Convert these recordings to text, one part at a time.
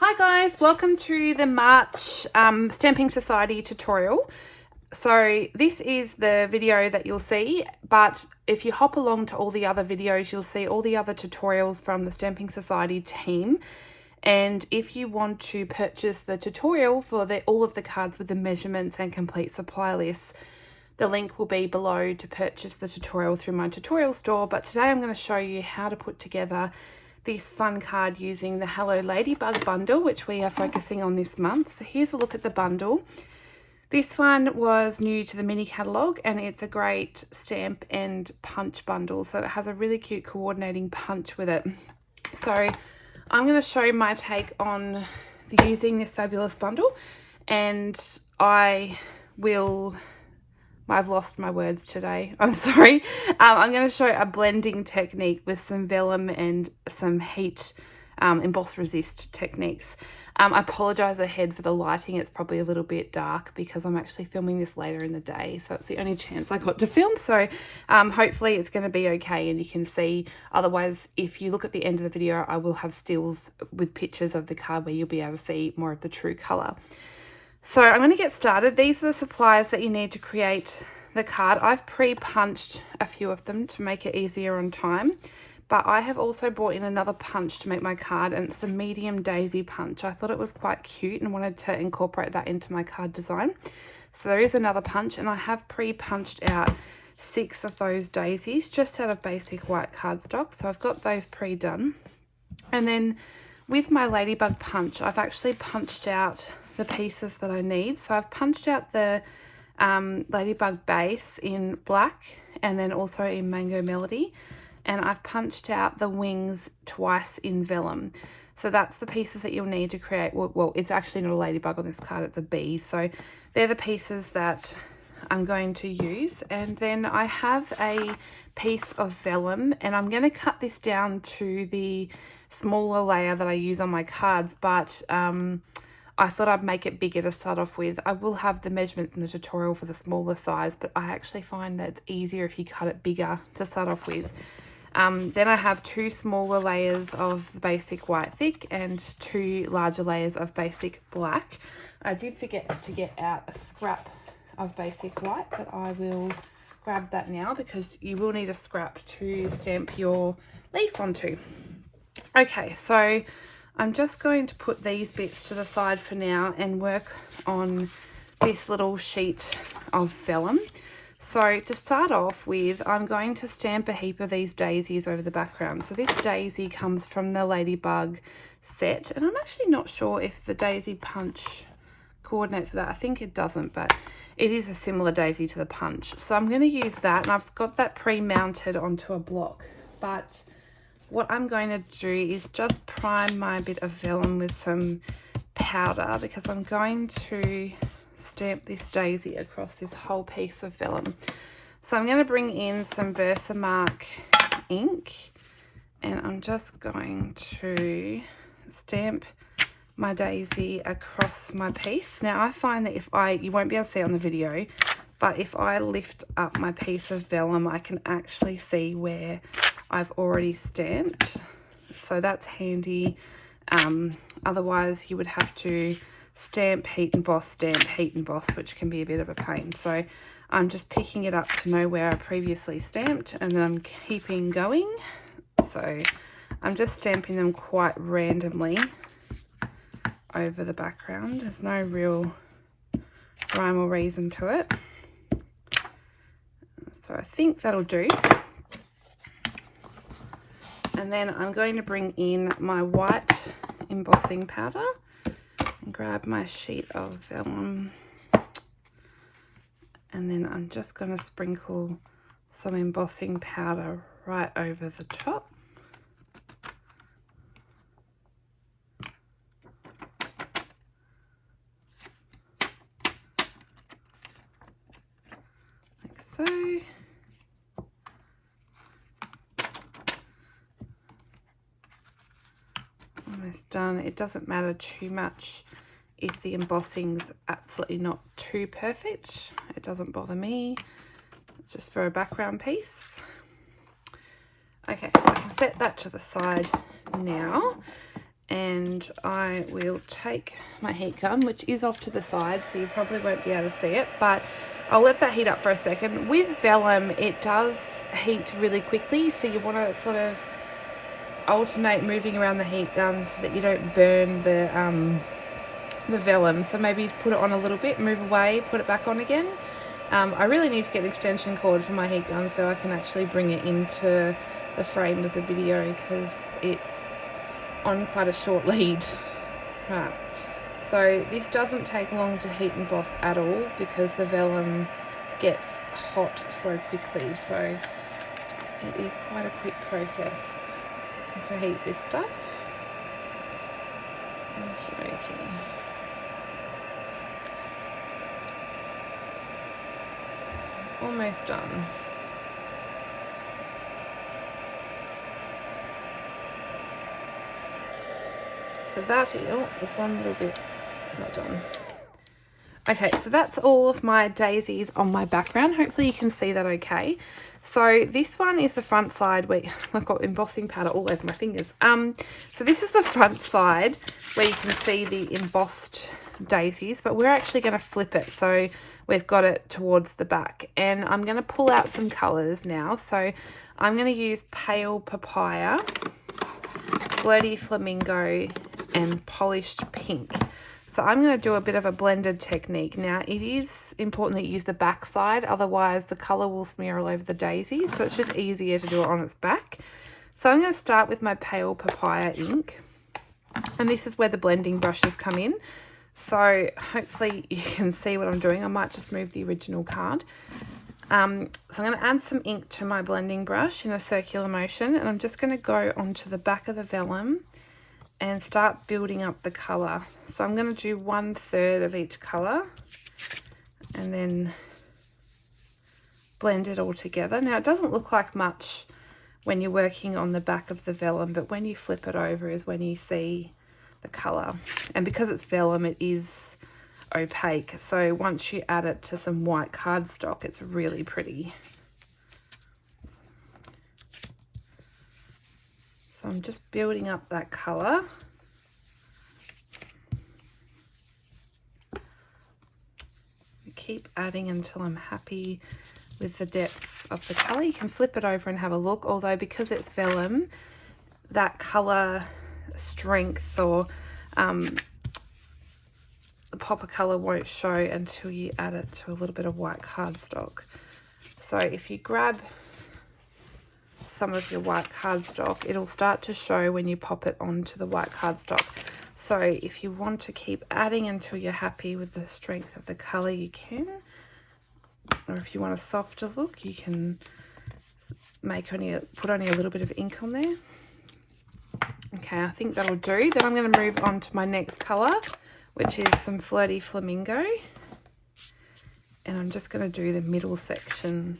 Hi guys, welcome to the March Stamping Society tutorial. So this is the video that you'll see, but if you hop along to all the other videos, you'll see all the other tutorials from the Stamping Society team. And if you want to purchase the tutorial for all of the cards with the measurements and complete supply lists, the link will be below to purchase the tutorial through my tutorial store. But today I'm going to show you how to put together this fun card using the Hello Ladybug bundle, which we are focusing on this month. So here's a look at the bundle. This one was new to the mini catalogue and it's a great stamp and punch bundle. So it has a really cute coordinating punch with it. So I'm going to show my take on using this fabulous bundle, and I've lost my words today. I'm sorry. I'm going to show a blending technique with some vellum and some heat emboss resist techniques. I apologise ahead for the lighting. It's probably a little bit dark because I'm actually filming this later in the day. So it's the only chance I got to film. So hopefully it's going to be okay and you can see. Otherwise, if you look at the end of the video, I will have stills with pictures of the card where you'll be able to see more of the true colour. So I'm going to get started. These are the supplies that you need to create the card. I've pre-punched a few of them to make it easier on time, but I have also brought in another punch to make my card, and it's the medium daisy punch. I thought it was quite cute and wanted to incorporate that into my card design. So there is another punch, and I have pre-punched out 6 of those daisies just out of basic white cardstock. So I've got those pre-done. And then with my ladybug punch, I've actually punched out the pieces that I need. So I've punched out the ladybug base in black and then also in Mango Melody, and I've punched out the wings twice in vellum. So that's the pieces that you'll need to create. Well, it's actually not a ladybug on this card, it's a bee. So they're the pieces that I'm going to use. And then I have a piece of vellum, and I'm going to cut this down to the smaller layer that I use on my cards, but I thought I'd make it bigger to start off with. I will have the measurements in the tutorial for the smaller size, but I actually find that it's easier if you cut it bigger to start off with. Then I have 2 smaller layers of the basic white thick and 2 larger layers of basic black. I did forget to get out a scrap of basic white, but I will grab that now because you will need a scrap to stamp your leaf onto. Okay, so I'm just going to put these bits to the side for now and work on this little sheet of vellum. So to start off with, I'm going to stamp a heap of these daisies over the background. So this daisy comes from the Ladybug set, and I'm actually not sure if the daisy punch coordinates with that. I think it doesn't, but it is a similar daisy to the punch. So I'm going to use that, and I've got that pre-mounted onto a block. But what I'm going to do is just prime my bit of vellum with some powder, because I'm going to stamp this daisy across this whole piece of vellum. So I'm going to bring in some Versamark ink, and I'm just going to stamp my daisy across my piece. Now I find that you won't be able to see it on the video, but if I lift up my piece of vellum, I can actually see where I've already stamped, so that's handy. Otherwise you would have to stamp, heat emboss, which can be a bit of a pain. So I'm just picking it up to know where I previously stamped, and then I'm keeping going. So I'm just stamping them quite randomly over the background. There's no real rhyme or reason to it. So I think that'll do. And then I'm going to bring in my white embossing powder and grab my sheet of vellum. And then I'm just going to sprinkle some embossing powder right over the top. Like so. Almost done. It doesn't matter too much if the embossing's absolutely not too perfect. It doesn't bother me. It's just for a background piece. Okay, so I can set that to the side now. And I will take my heat gun, which is off to the side, so you probably won't be able to see it, but I'll let that heat up for a second. With vellum, it does heat really quickly, so you want to sort of alternate moving around the heat gun so that you don't burn the vellum. So maybe put it on a little bit, move away, put it back on again. I really need to get an extension cord for my heat gun so I can actually bring it into the frame of the video, because it's on quite a short lead. Right. So this doesn't take long to heat and emboss at all, because the vellum gets hot so quickly. So it is quite a quick process to heat this stuff. Okay. Almost done. So that is, oh, there's one little bit, it's not done. Okay, so that's all of my daisies on my background. Hopefully you can see that okay. So this one is the front side where I've got embossing powder all over my fingers. So this is the front side where you can see the embossed daisies, but we're actually going to flip it. So we've got it towards the back, and I'm going to pull out some colors now. So I'm going to use pale papaya, flirty flamingo, and polished pink. So I'm going to do a bit of a blended technique. Now it is important that you use the back side, otherwise the colour will smear all over the daisies, so it's just easier to do it on its back. So I'm going to start with my pale papaya ink, and this is where the blending brushes come in. So hopefully you can see what I'm doing. I might just move the original card. So I'm going to add some ink to my blending brush in a circular motion, and I'm just going to go onto the back of the vellum and start building up the colour. So I'm going to do 1/3 of each colour and then blend it all together. Now it doesn't look like much when you're working on the back of the vellum, but when you flip it over is when you see the colour. And because it's vellum, it is opaque, so once you add it to some white cardstock, it's really pretty. So I'm just building up that colour. Keep adding until I'm happy with the depth of the colour. You can flip it over and have a look, although because it's vellum, that colour strength or the pop of colour won't show until you add it to a little bit of white cardstock. So if you grab some of your white cardstock, it'll start to show when you pop it onto the white cardstock. So if you want to keep adding until you're happy with the strength of the colour, you can. Or if you want a softer look, you can put only a little bit of ink on there. Okay, I think that'll do. Then I'm going to move on to my next colour, which is some flirty flamingo. And I'm just going to do the middle section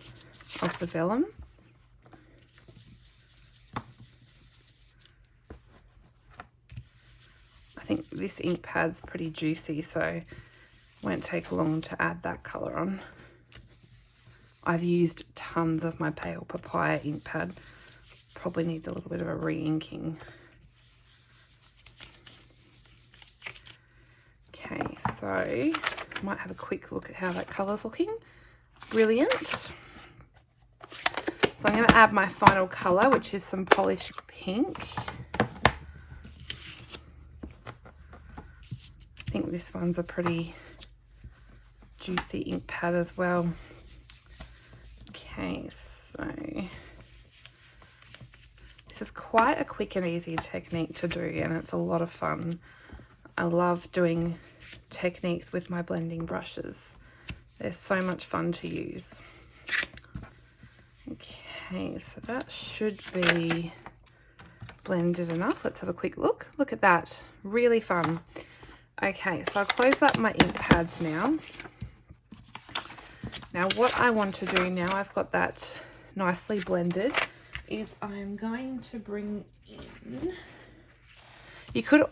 of the vellum. I think this ink pad's pretty juicy, so it won't take long to add that colour on. I've used tons of my pale papaya ink pad. Probably needs a little bit of a re-inking. Okay, so I might have a quick look at how that colour's looking. Brilliant. So I'm going to add my final colour, which is some polished pink. I think this one's a pretty juicy ink pad as well. Okay, so this is quite a quick and easy technique to do, and it's a lot of fun. I love doing techniques with my blending brushes. They're so much fun to use. Okay, so that should be blended enough. Let's have a quick look. Look at that, really fun. Okay, so I'll close up my ink pads now. Now what I want to do now, I've got that nicely blended, is I'm going to bring in, you could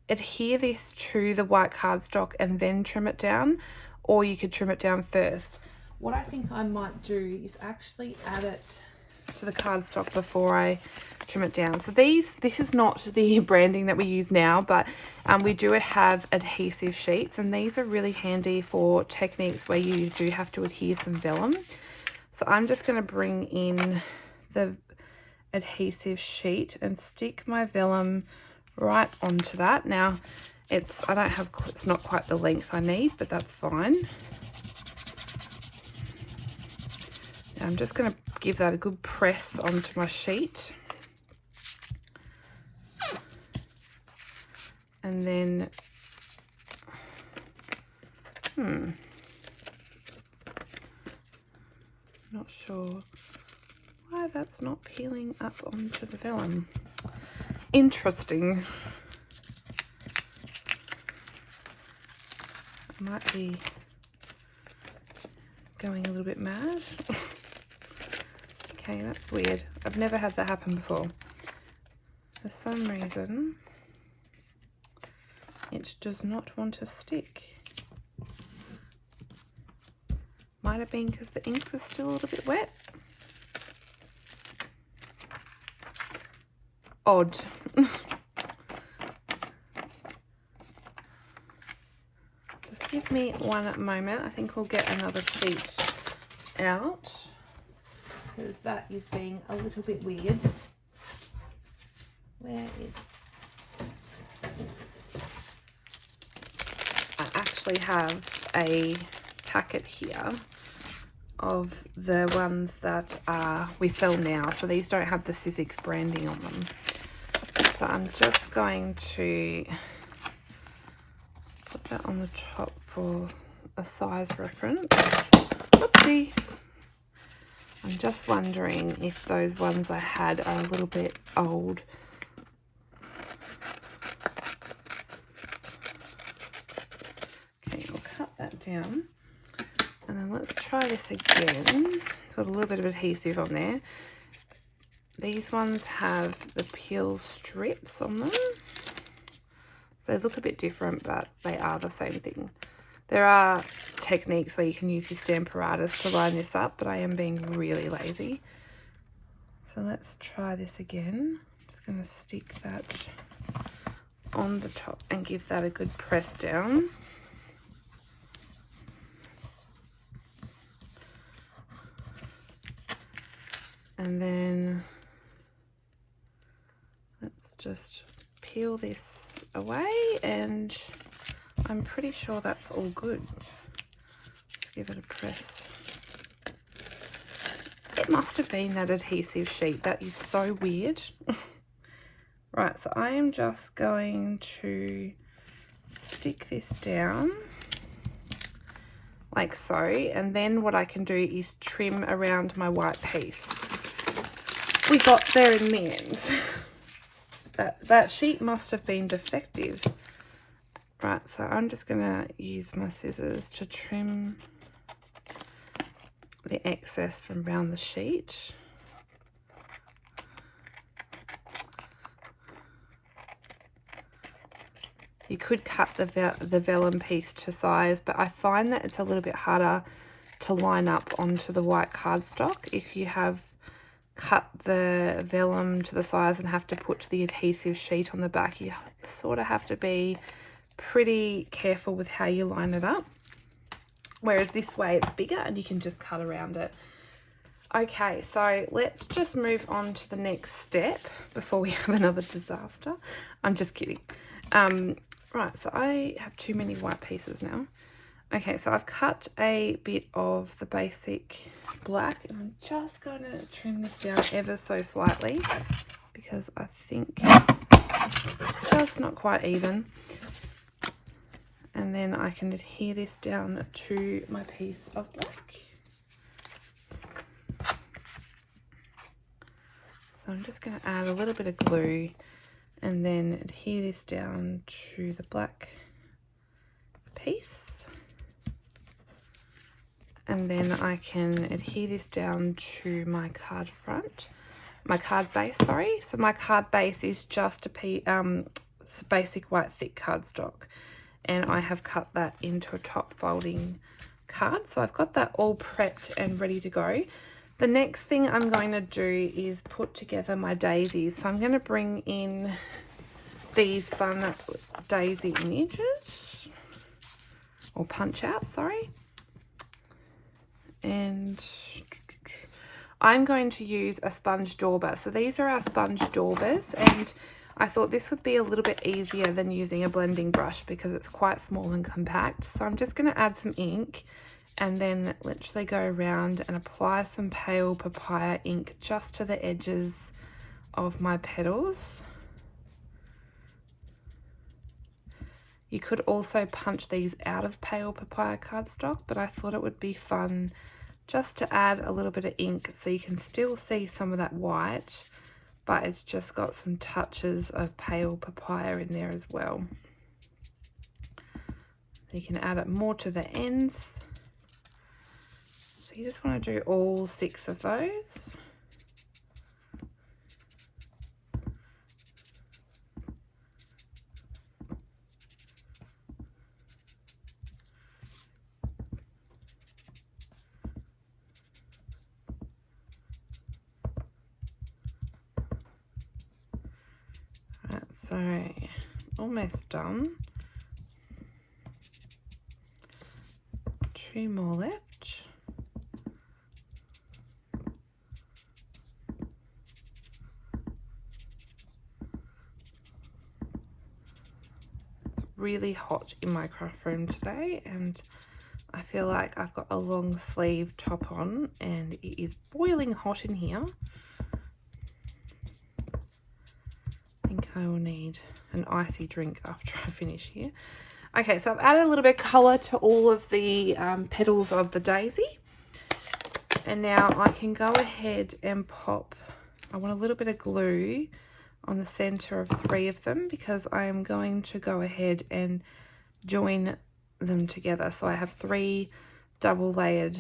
adhere this to the white cardstock and then trim it down, or you could trim it down first. What I think I might do is actually add it to the cardstock before I trim it down. So this is not the branding that we use now, but we do have adhesive sheets, and these are really handy for techniques where you do have to adhere some vellum. So I'm just going to bring in the adhesive sheet and stick my vellum right onto that. Now it's not quite the length I need, but that's fine. I'm just going to give that a good press onto my sheet. And then, not sure why that's not peeling up onto the vellum. Interesting. I might be going a little bit mad. Okay, that's weird. I've never had that happen before. For some reason, it does not want to stick. Might have been because the ink was still a little bit wet. Odd. Just give me one moment. I think we'll get another sheet out, because that is being a little bit weird. Where is... I actually have a packet here of the ones that we sell now. So these don't have the Sizzix branding on them. So I'm just going to put that on the top for a size reference. Oopsie. I'm just wondering if those ones I had are a little bit old. Okay, I'll cut that down. And then let's try this again. It's got a little bit of adhesive on there. These ones have the peel strips on them. So they look a bit different, but they are the same thing. There are techniques where you can use your stamparatus to line this up, but I am being really lazy. So let's try this again. I'm just going to stick that on the top and give that a good press down. And then let's just peel this away, and I'm pretty sure that's all good. Let's give it a press. It must have been that adhesive sheet. That is so weird. Right, so I am just going to stick this down like so, and then what I can do is trim around my white piece. We got there in the end. That sheet must have been defective. Right, so I'm just going to use my scissors to trim the excess from around the sheet. You could cut the vellum piece to size, but I find that it's a little bit harder to line up onto the white cardstock if you have cut the vellum to the size and have to put the adhesive sheet on the back. You sort of have to be pretty careful with how you line it up, whereas this way it's bigger and you can just cut around it. Okay, so let's just move on to the next step before we have another disaster. I'm just kidding. Right, so I have too many white pieces now. Okay, so I've cut a bit of the basic black, and I'm just going to trim this down ever so slightly because I think it's just not quite even. And then I can adhere this down to my piece of black. So I'm just going to add a little bit of glue and then adhere this down to the black piece. And then I can adhere this down to my card base, sorry. So my card base is just a basic white thick cardstock, and I have cut that into a top folding card. So I've got that all prepped and ready to go. The next thing I'm going to do is put together my daisies. So I'm going to bring in these fun daisy images, or punch outs, sorry. And I'm going to use a sponge dauber. So these are our sponge daubers, and I thought this would be a little bit easier than using a blending brush because it's quite small and compact. So I'm just going to add some ink and then literally go around and apply some pale papaya ink just to the edges of my petals. You could also punch these out of pale papaya cardstock, but I thought it would be fun just to add a little bit of ink so you can still see some of that white, but it's just got some touches of pale papaya in there as well. So you can add it more to the ends. So you just want to do all 6 of those. So, almost done. 2 more left. It's really hot in my craft room today, and I feel like I've got a long sleeve top on and it is boiling hot in here. I will need an icy drink after I finish here. Okay, so I've added a little bit of colour to all of the petals of the daisy. And now I can go ahead and pop, I want a little bit of glue on the centre of 3 of them because I am going to go ahead and join them together. So I have 3 double layered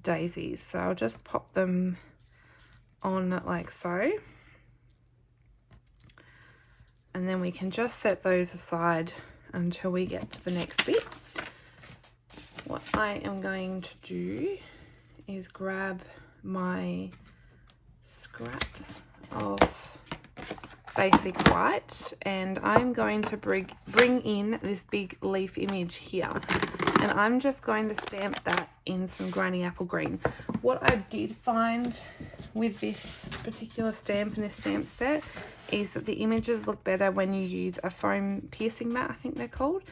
daisies. So I'll just pop them on like so. And then we can just set those aside until we get to the next bit. What I am going to do is grab my scrap of basic white, and I'm going to bring in this big leaf image here, and I'm just going to stamp that in some granny apple green. What I did find with this particular stamp and this stamp set is that the images look better when you use a foam piercing mat, I think they're called,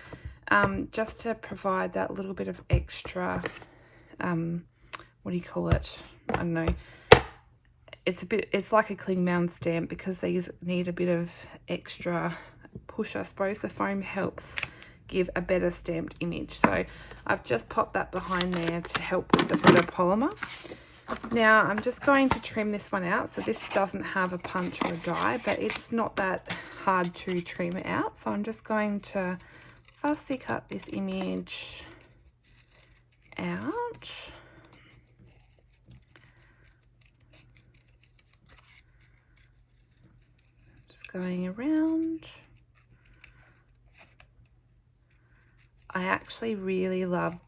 just to provide that little bit of extra, what do you call it? I don't know. It's like a cling mound stamp because these need a bit of extra push, I suppose. The foam helps give a better stamped image. So I've just popped that behind there to help with the photopolymer. Now I'm just going to trim this one out. So this doesn't have a punch or a die, but it's not that hard to trim out. So I'm just going to fussy cut this image out. Just going around. I actually really love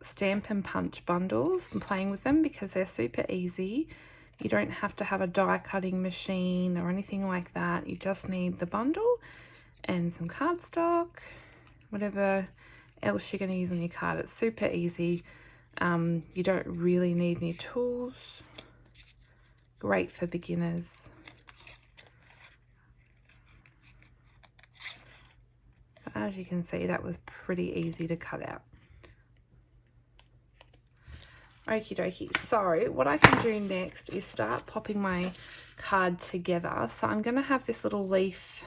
stamp and punch bundles and playing with them because they're super easy. You don't have to have a die cutting machine or anything like that. You just need the bundle and some cardstock, whatever else you're going to use on your card. It's super easy. You don't really need any tools. Great for beginners. As you can see, that was pretty easy to cut out. Okie dokie. So what I can do next is start popping my card together. So I'm going to have this little leaf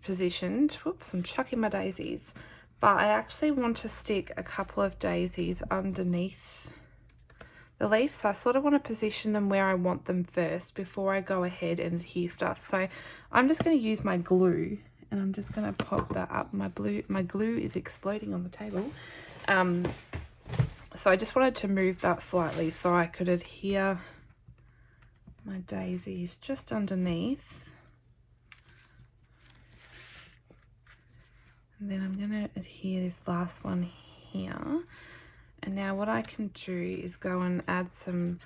positioned. Whoops, I'm chucking my daisies. But I actually want to stick a couple of daisies underneath the leaf. So I sort of want to position them where I want them first before I go ahead and adhere stuff. So I'm just going to use my glue and I'm just going to pop that up. My glue is exploding on the table. So I just wanted to move that slightly so I could adhere my daisies just underneath. And then I'm going to adhere this last one here. And now what I can do is go and add some,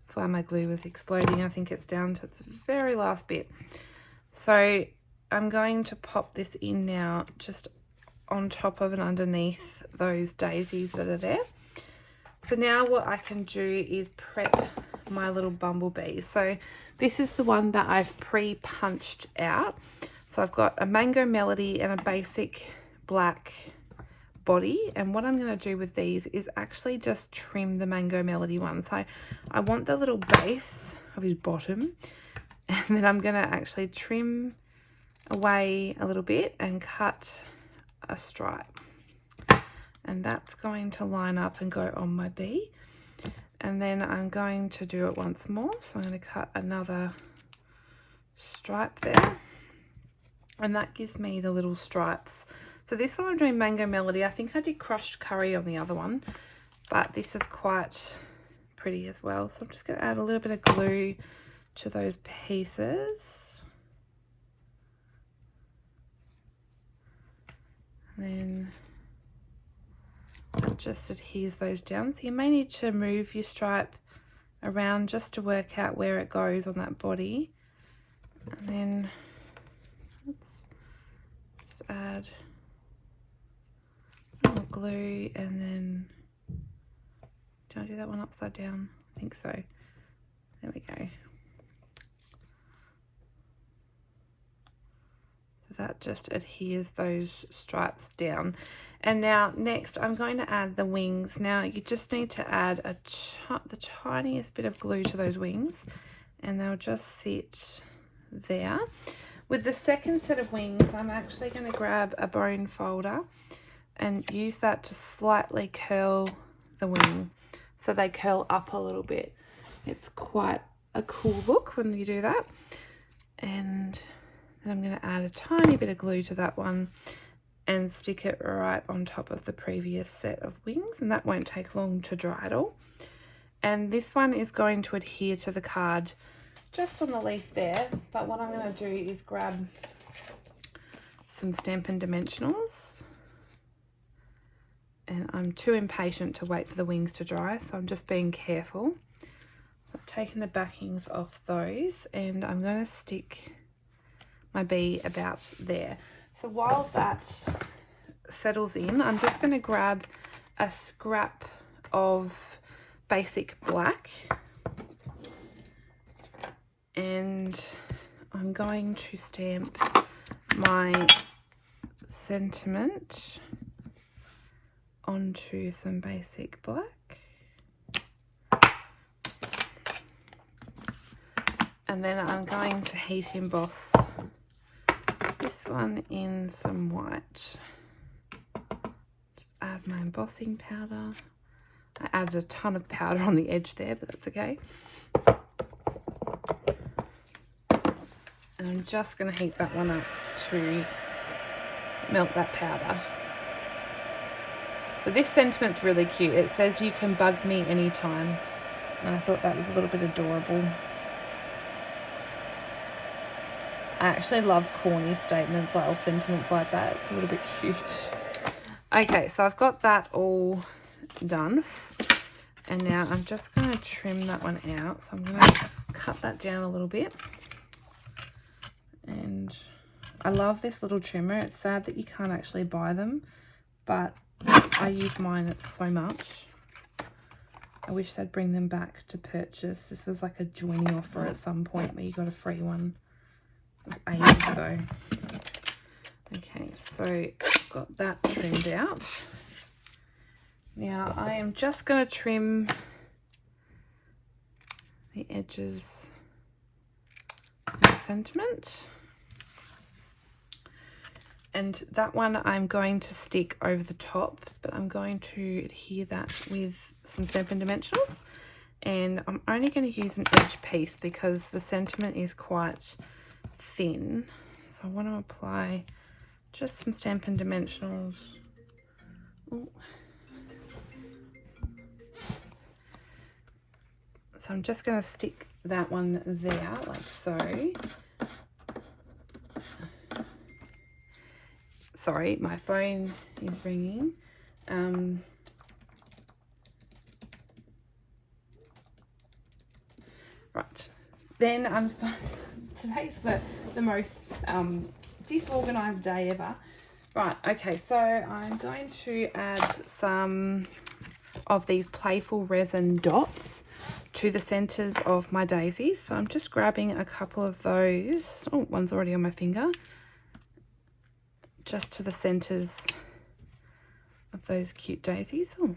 that's why my glue was exploding. I think it's down to its very last bit. So I'm going to pop this in now, just on top of and underneath those daisies that are there. So now what I can do is prep my little bumblebee. So this is the one that I've pre-punched out. So I've got a Mango Melody and a basic black body, and what I'm going to do with these is actually just trim the Mango Melody one. So I want the little base of his bottom, and then I'm going to actually trim away a little bit and cut a stripe, and that's going to line up and go on my bee. And then I'm going to do it once more, so I'm going to cut another stripe there, and that gives me the little stripes. So this one I'm doing Mango Melody. I think I did crushed curry on the other one, but this is quite pretty as well. So I'm just going to add a little bit of glue to those pieces. And then that just adheres those down. So you may need to move your stripe around just to work out where it goes on that body. And then let's just add more glue, and then do I do that one upside down? I think so. There we go. So that just adheres those stripes down. And now next I'm going to add the wings. Now you just need to add the tiniest bit of glue to those wings, and they'll just sit there. With the second set of wings, I'm actually going to grab a bone folder and use that to slightly curl the wing so they curl up a little bit. It's quite a cool look when you do that. And then I'm going to add a tiny bit of glue to that one and stick it right on top of the previous set of wings, and that won't take long to dry at all. And this one is going to adhere to the card just on the leaf there, but what I'm going to do is grab some Stampin' Dimensionals, and I'm too impatient to wait for the wings to dry, so I'm just being careful. I've taken the backings off those, and I'm going to stick my bee about there. So while that settles in, I'm just going to grab a scrap of basic black, and I'm going to stamp my sentiment onto some basic black, and then I'm going to heat emboss this one in some white. Just add my embossing powder. I added a ton of powder on the edge there, but that's okay. And I'm just going to heat that one up to melt that powder. So this sentiment's really cute. It says, "You can bug me anytime." And I thought that was a little bit adorable. I actually love corny statements or sentiments like that. It's a little bit cute. Okay, so I've got that all done. And now I'm just going to trim that one out. So I'm going to cut that down a little bit. And I love this little trimmer. It's sad that you can't actually buy them, but I use mine so much. I wish they'd bring them back to purchase. This was like a joining offer at some point where you got a free one. It was ages ago. Okay, so I've got that trimmed out. Now I am just going to trim the edges of the sentiment. And that one I'm going to stick over the top, but I'm going to adhere that with some Stampin' Dimensionals. And I'm only going to use an edge piece because the sentiment is quite thin. So I want to apply just some Stampin' Dimensionals. Ooh. So I'm just going to stick that one there like so. So Sorry, my phone is ringing. Right, then today's the most disorganized day ever. Right, okay, so I'm going to add some of these playful resin dots to the centers of my daisies. So I'm just grabbing a couple of those. Oh, one's already on my finger. Just to the centers of those cute daisies. Oh.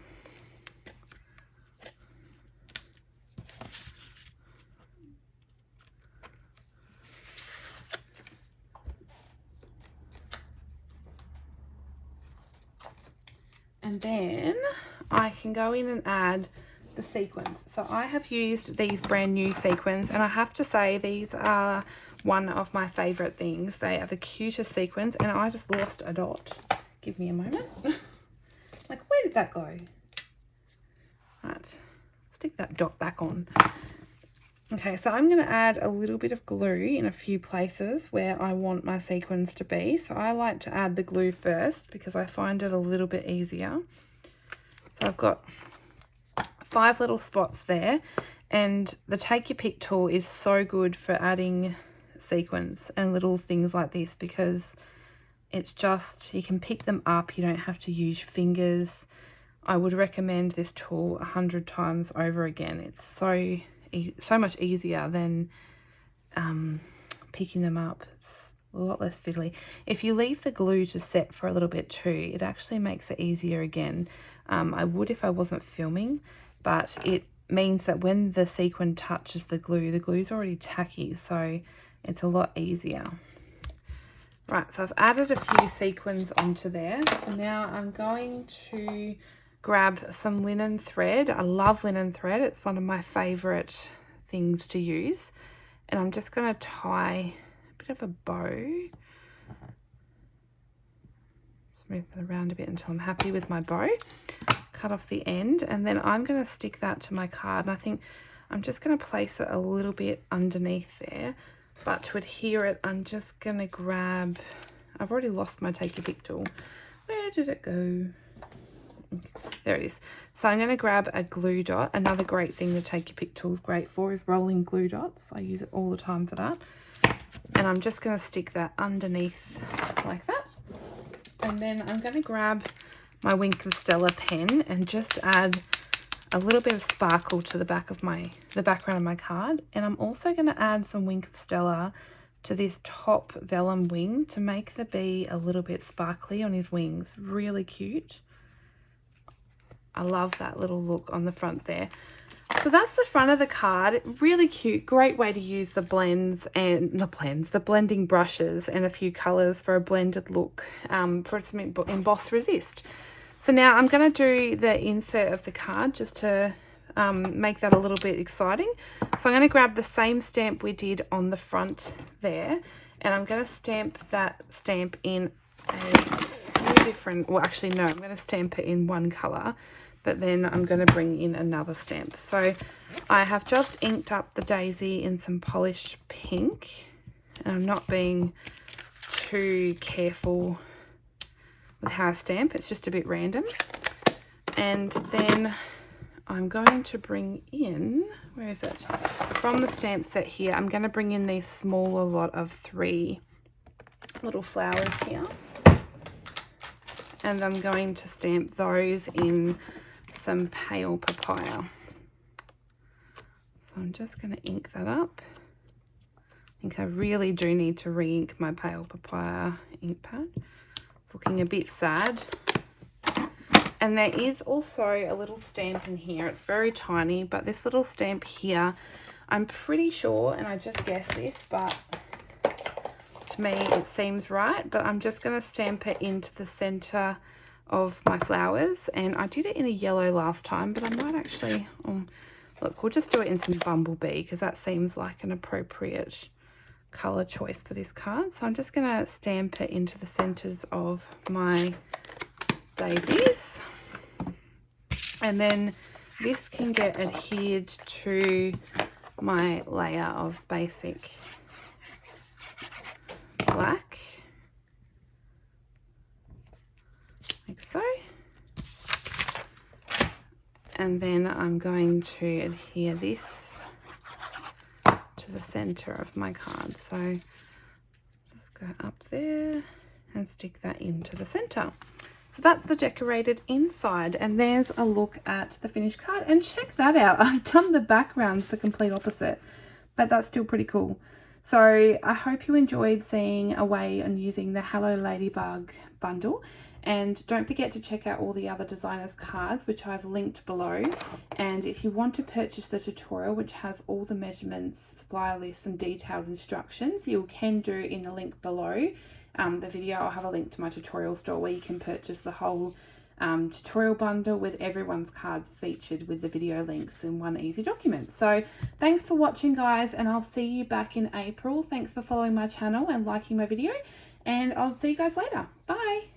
And then I can go in and add the sequins. So I have used these brand new sequins, and I have to say these are one of my favorite things. They are the cutest sequins, and I just lost a dot. Give me a moment. Like, where did that go? Right, stick that dot back on. Okay, so I'm going to add a little bit of glue in a few places where I want my sequins to be. So I like to add the glue first because I find it a little bit easier. So I've got 5 little spots there, and the Take Your Pick tool is so good for adding sequins and little things like this because it's just, you can pick them up, you don't have to use your fingers. I would recommend this tool 100 times over again. It's so much easier than picking them up. It's a lot less fiddly. If you leave the glue to set for a little bit too, it actually makes it easier again. I would if I wasn't filming, but it means that when the sequin touches the glue's already tacky, so it's a lot easier. Right, so I've added a few sequins onto there. So now I'm going to grab some linen thread. I love linen thread. It's one of my favorite things to use. And I'm just going to tie a bit of a bow. Just move that around a bit until I'm happy with my bow. Cut off the end, and then I'm going to stick that to my card. And I think I'm just going to place it a little bit underneath there. But to adhere it, I'm just going to grab... I've already lost my Take Your Pick tool. Where did it go? There it is. So I'm going to grab a glue dot. Another great thing the Take Your Pick tool is great for is rolling glue dots. I use it all the time for that. And I'm just going to stick that underneath like that. And then I'm going to grab my Wink of Stella pen and just add a little bit of sparkle to the background of my card. And I'm also going to add some Wink of Stella to this top vellum wing to make the bee a little bit sparkly on his wings. Really cute. I love that little look on the front there. So that's the front of the card. Really cute. Great way to use the blending brushes and a few colours for a blended look for some emboss resist. So now I'm going to do the insert of the card just to make that a little bit exciting. So I'm going to grab the same stamp we did on the front there, and I'm going to stamp that stamp in a few different, well actually no, I'm going to stamp it in one colour, but then I'm going to bring in another stamp. So I have just inked up the daisy in some polished pink, and I'm not being too careful with how I stamp. It's just a bit random. And then I'm going to bring in, where is it? From the stamp set here, I'm going to bring in these smaller lot of 3 little flowers here. And I'm going to stamp those in some pale papaya. So I'm just going to ink that up. I think I really do need to re-ink my pale papaya ink pad. Looking a bit sad. And there is also a little stamp in here. It's very tiny, but this little stamp here, I'm pretty sure, and I just guessed this, but to me it seems right, but I'm just going to stamp it into the center of my flowers. And I did it in a yellow last time, but I might actually, look, we'll just do it in some bumblebee because that seems like an appropriate color choice for this card. So I'm just going to stamp it into the centers of my daisies, and then this can get adhered to my layer of basic black. And then I'm going to adhere this to the center of my card. So just go up there and stick that into the center. So that's the decorated inside, and there's a look at the finished card. And check that out, I've done the background the complete opposite, but that's still pretty cool. So I hope you enjoyed seeing a way on using the Hello Ladybug bundle. And don't forget to check out all the other designers' cards, which I've linked below. And if you want to purchase the tutorial, which has all the measurements, supplier lists, and detailed instructions, you can do in the link below. The video, I'll have a link to my tutorial store where you can purchase the whole tutorial bundle with everyone's cards featured with the video links in one easy document. So thanks for watching, guys, and I'll see you back in April. Thanks for following my channel and liking my video, and I'll see you guys later. Bye.